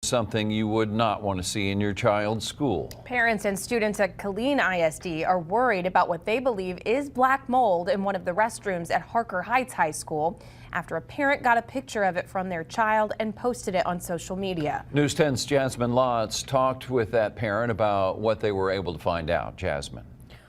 Something you would not want to see in your child's school. Parents and students at Killeen ISD are worried about what they believe is black mold in one of the restrooms at Harker Heights High School after a parent got a picture of it from their child and posted it on social media. News 10's Jasmine Lotz talked with that parent about what they were able to find out. Jasmine.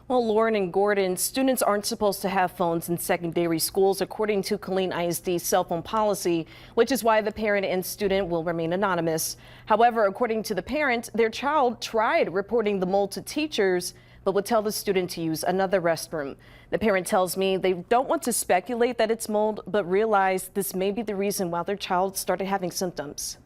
Well, Lauren and Gordon, students aren't supposed to have phones in secondary schools according to Killeen ISD's cell phone policy, which is why the parent and student will remain anonymous. However, according to the parent, their child tried reporting the mold to teachers, but would tell the student to use another restroom. The parent tells me they don't want to speculate that it's mold, but realize this may be the reason why their child started having symptoms.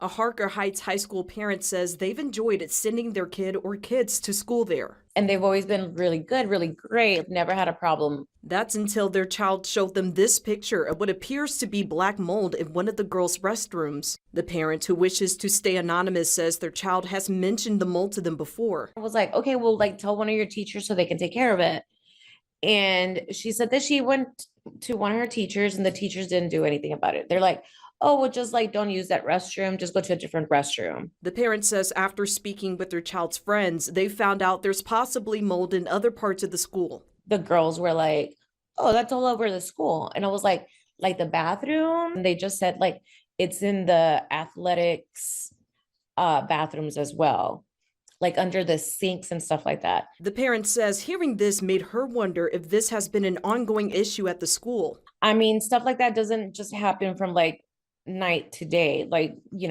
A Harker Heights High School parent says they've enjoyed sending their kid or kids to school there. And they've always been really good, really great, never had a problem. That's until their child showed them this picture of what appears to be black mold in one of the girls' restrooms. The parent, who wishes to stay anonymous, says their child has mentioned the mold to them before. I was like, okay, well, tell one of your teachers so they can take care of it. And she said that she went to one of her teachers and the teachers didn't do anything about it. They're like, oh, well, just don't use that restroom. Just go to a different restroom. The parent says after speaking with their child's friends, they found out there's possibly mold in other parts of the school. The girls were like, oh, that's all over the school. And I was like the bathroom. And they just said it's in the athletics bathrooms as well, under the sinks and stuff like that. The parent says hearing this made her wonder if this has been an ongoing issue at the school. I mean, stuff like that doesn't just happen from night to day,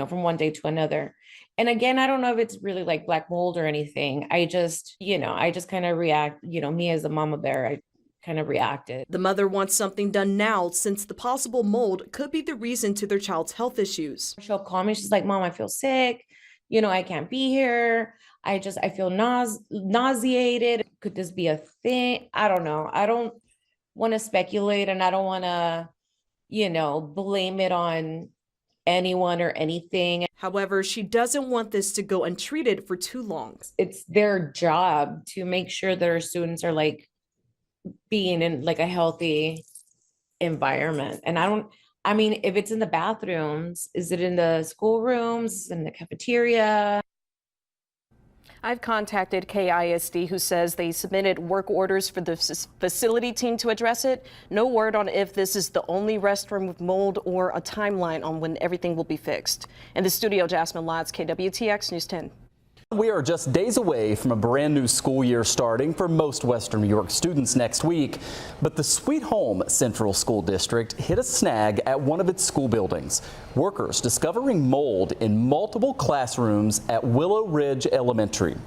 from one day to another. And again, I don't know if it's really black mold or anything. I just kind of react, me as a mama bear, I kind of reacted. The mother wants something done now since the possible mold could be the reason to their child's health issues. She'll call me. She's like, Mom, I feel sick. I can't be here. I feel nauseated. Could this be a thing? I don't know. I don't want to speculate and I don't want to blame it on anyone or anything. However, she doesn't want this to go untreated for too long. It's their job to make sure that our students are being in a healthy environment. And if it's in the bathrooms, is it in the schoolrooms, in the cafeteria? I've contacted KISD, who says they submitted work orders for the facility team to address it. No word on if this is the only restroom with mold or a timeline on when everything will be fixed. In the studio, Jasmine Lotz, KWTX News 10. We are just days away from a brand new school year starting for most Western New York students next week. But the Sweet Home Central School District hit a snag at one of its school buildings. Workers discovering mold in multiple classrooms at Willow Ridge Elementary.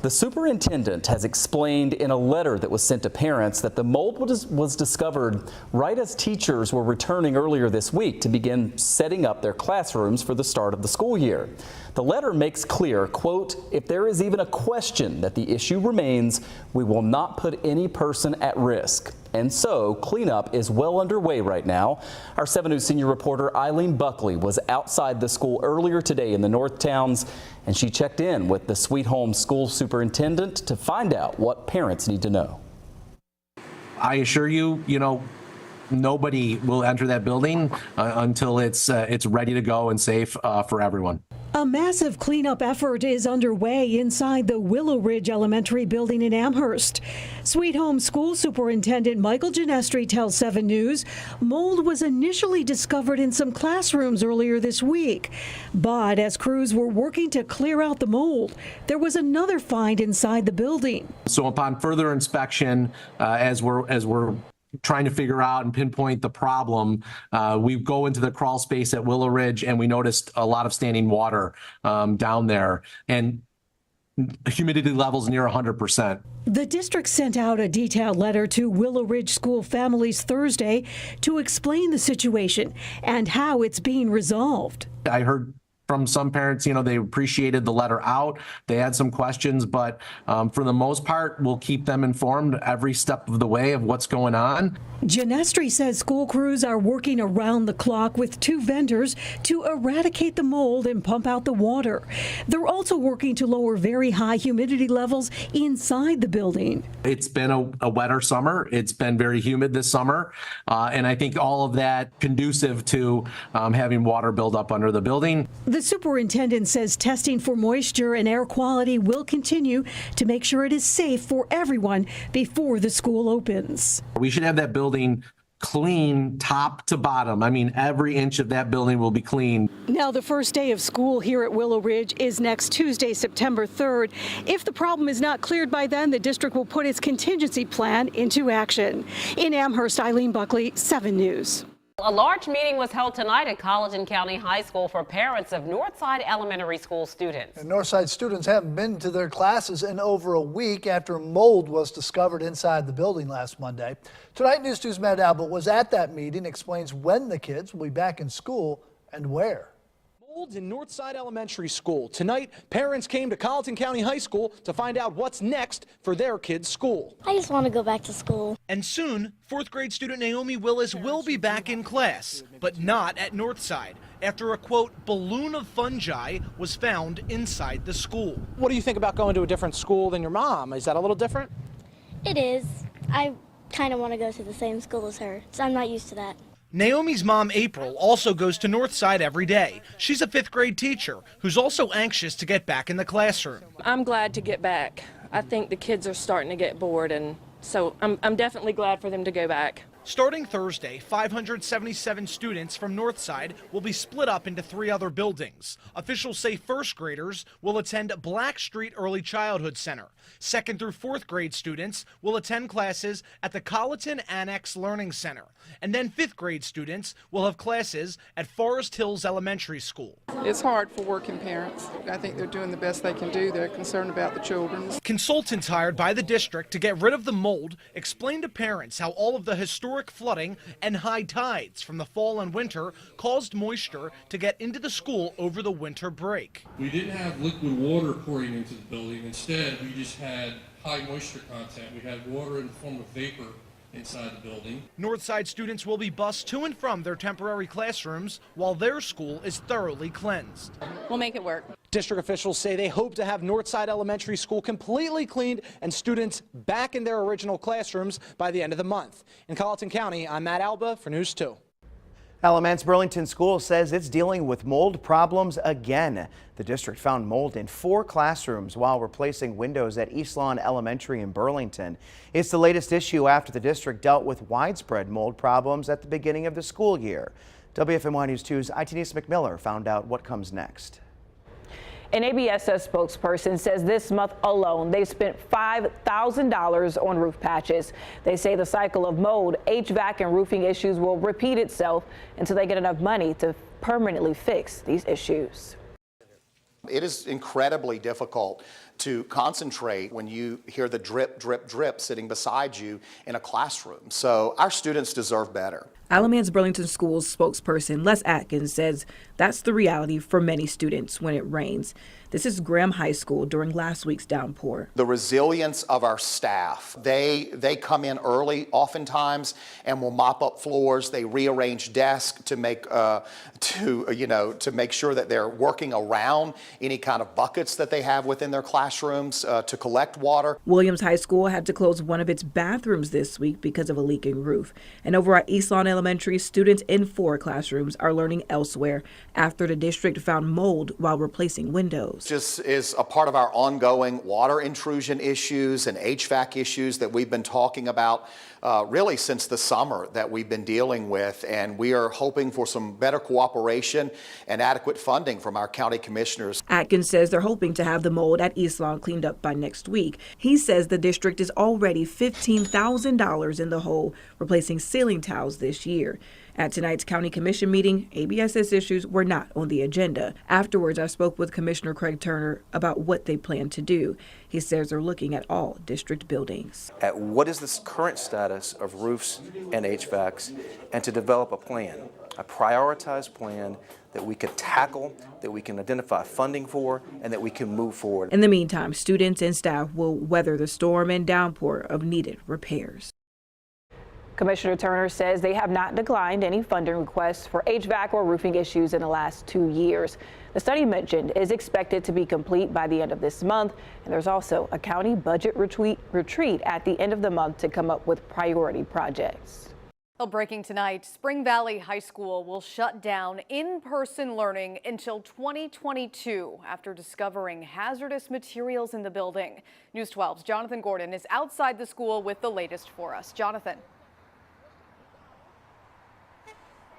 The superintendent has explained in a letter that was sent to parents that the mold was discovered right as teachers were returning earlier this week to begin setting up their classrooms for the start of the school year. The letter makes clear, quote, if there is even a question that the issue remains, we will not put any person at risk. And so cleanup is well underway right now. Our 7 News senior reporter Eileen Buckley was outside the school earlier today in the North Towns, and she checked in with the Sweet Home school superintendent to find out what parents need to know. I assure you, nobody will enter that building until it's ready to go and safe for everyone. A massive cleanup effort is underway inside the Willow Ridge Elementary building in Amherst. Sweet Home School Superintendent Michael Ginestri tells 7 News mold was initially discovered in some classrooms earlier this week. But as crews were working to clear out the mold, there was another find inside the building. So upon further inspection, as we're trying to figure out and pinpoint the problem, we go into the crawl space at Willow Ridge and we noticed a lot of standing water down there and humidity levels near 100%. The district sent out a detailed letter to Willow Ridge school families Thursday to explain the situation and how it's being resolved. I heard from some parents, they appreciated the letter out. They had some questions, but for the most part, we'll keep them informed every step of the way of what's going on. Ginestri says school crews are working around the clock with 2 vendors to eradicate the mold and pump out the water. They're also working to lower very high humidity levels inside the building. It's been a wetter summer. It's been very humid this summer. And I think all of that conducive to having water build up under the building. The The superintendent says testing for moisture and air quality will continue to make sure it is safe for everyone before the school opens. We should have that building clean top to bottom. I mean, every inch of that building will be clean. Now, the first day of school here at Willow Ridge is next Tuesday, September 3rd. If the problem is not cleared by then, the district will put its contingency plan into action. In Amherst, Eileen Buckley, 7 News. A large meeting was held tonight at Colleton County High School for parents of Northside Elementary School students. And Northside students haven't been to their classes in over a week after mold was discovered inside the building last Monday. Tonight, News 2's Matt Albert was at that meeting, explains when the kids will be back in school and where. Mold in Northside Elementary School. Tonight, parents came to Colleton County High School to find out what's next for their kids' school. I just want to go back to school. And soon, 4th grade student Naomi Willis will be back in class, but not at Northside, after a, quote, balloon of fungi was found inside the school. What do you think about going to a different school than your mom? Is that a little different? It is. I kind of want to go to the same school as her, so I'm not used to that. Naomi's mom, April, also goes to Northside every day. She's a 5th grade teacher who's also anxious to get back in the classroom. I'm glad to get back. I think the kids are starting to get bored, and so I'm definitely glad for them to go back. Starting Thursday, 577 students from Northside will be split up into 3 other buildings. Officials say 1st graders will attend Black Street Early Childhood Center. 2nd through 4th grade students will attend classes at the Colleton Annex Learning Center. And then 5th grade students will have classes at Forest Hills Elementary School. It's hard for working parents. I think they're doing the best they can do. They're concerned about the children. Consultants hired by the district to get rid of the mold explained to parents how all of the historic flooding and high tides from the fall and winter caused moisture to get into the school over the winter break. We didn't have liquid water pouring into the building. Instead, we just had high moisture content. We had water in the form of vapor inside the building. Northside students will be bused to and from their temporary classrooms while their school is thoroughly cleansed. We'll make it work. District officials say they hope to have Northside Elementary School completely cleaned and students back in their original classrooms by the end of the month. In Colleton County, I'm Matt Alba for News 2. Alaman's Burlington School says it's dealing with mold problems again. The district found mold in 4 classrooms while replacing windows at East Lawn Elementary in Burlington. It's the latest issue after the district dealt with widespread mold problems at the beginning of the school year. WFMY News 2's Itanise McMiller found out what comes next. An ABSS spokesperson says this month alone they spent $5,000 on roof patches. They say the cycle of mold, HVAC, and roofing issues will repeat itself until they get enough money to permanently fix these issues. It is incredibly difficult to concentrate when you hear the drip, drip, drip sitting beside you in a classroom. So our students deserve better. Alaman's Burlington Schools spokesperson Les Atkins says that's the reality for many students when it rains. This is Graham High School during last week's downpour. The resilience of our staff, they come in early oftentimes and will mop up floors. They rearrange desks to make to make sure that they're working around any kind of buckets that they have within their classrooms to collect water. Williams High School had to close one of its bathrooms this week because of a leaking roof. And over at East Lawn Elementary, students in 4 classrooms are learning elsewhere after the district found mold while replacing windows. Just is a part of our ongoing water intrusion issues and HVAC issues that we've been talking about really since the summer that we've been dealing with, and we are hoping for some better cooperation and adequate funding from our county commissioners. Atkins says they're hoping to have the mold at East Lawn cleaned up by next week. He says the district is already $15,000 in the hole replacing ceiling tiles this year. At tonight's county commission meeting, ABSS issues were not on the agenda. Afterwards, I spoke with Commissioner Craig Turner about what they plan to do. He says they're looking at all district buildings. At what is the current status of roofs and HVACs, and to develop a plan, a prioritized plan that we could tackle, that we can identify funding for, and that we can move forward. In the meantime, students and staff will weather the storm and downpour of needed repairs. Commissioner Turner says they have not declined any funding requests for HVAC or roofing issues in the last 2 years. The study mentioned is expected to be complete by the end of this month, and there's also a county budget retreat at the end of the month to come up with priority projects. Well, breaking tonight, Spring Valley High School will shut down in-person learning until 2022 after discovering hazardous materials in the building. News 12's Jonathan Gordon is outside the school with the latest for us. Jonathan.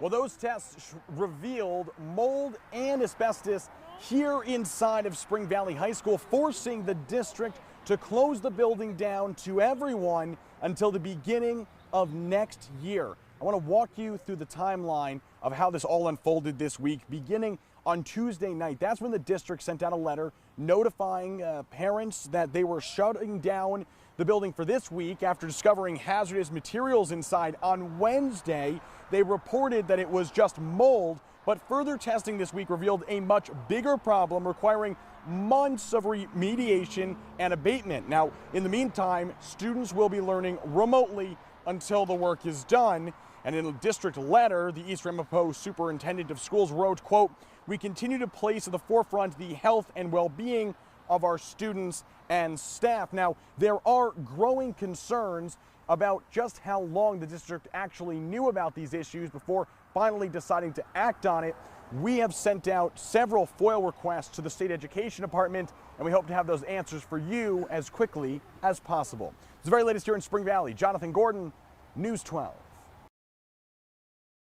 Well, those tests revealed mold and asbestos here inside of Spring Valley High School, forcing the district to close the building down to everyone until the beginning of next year. I want to walk you through the timeline of how this all unfolded this week, beginning on Tuesday night. That's when the district sent out a letter notifying parents that they were shutting down the building for this week after discovering hazardous materials inside. On Wednesday, they reported that it was just mold, but further testing this week revealed a much bigger problem requiring months of remediation and abatement. Now, in the meantime, students will be learning remotely until the work is done. And in a district letter, the East Ramapo Superintendent of Schools wrote, quote, "We continue to place at the forefront the health and well-being of our students and staff." Now, there are growing concerns about just how long the district actually knew about these issues before finally deciding to act on it. We have sent out several FOIL requests to the State Education Department, and we hope to have those answers for you as quickly as possible. It's the very latest here in Spring Valley. Jonathan Gordon, News 12.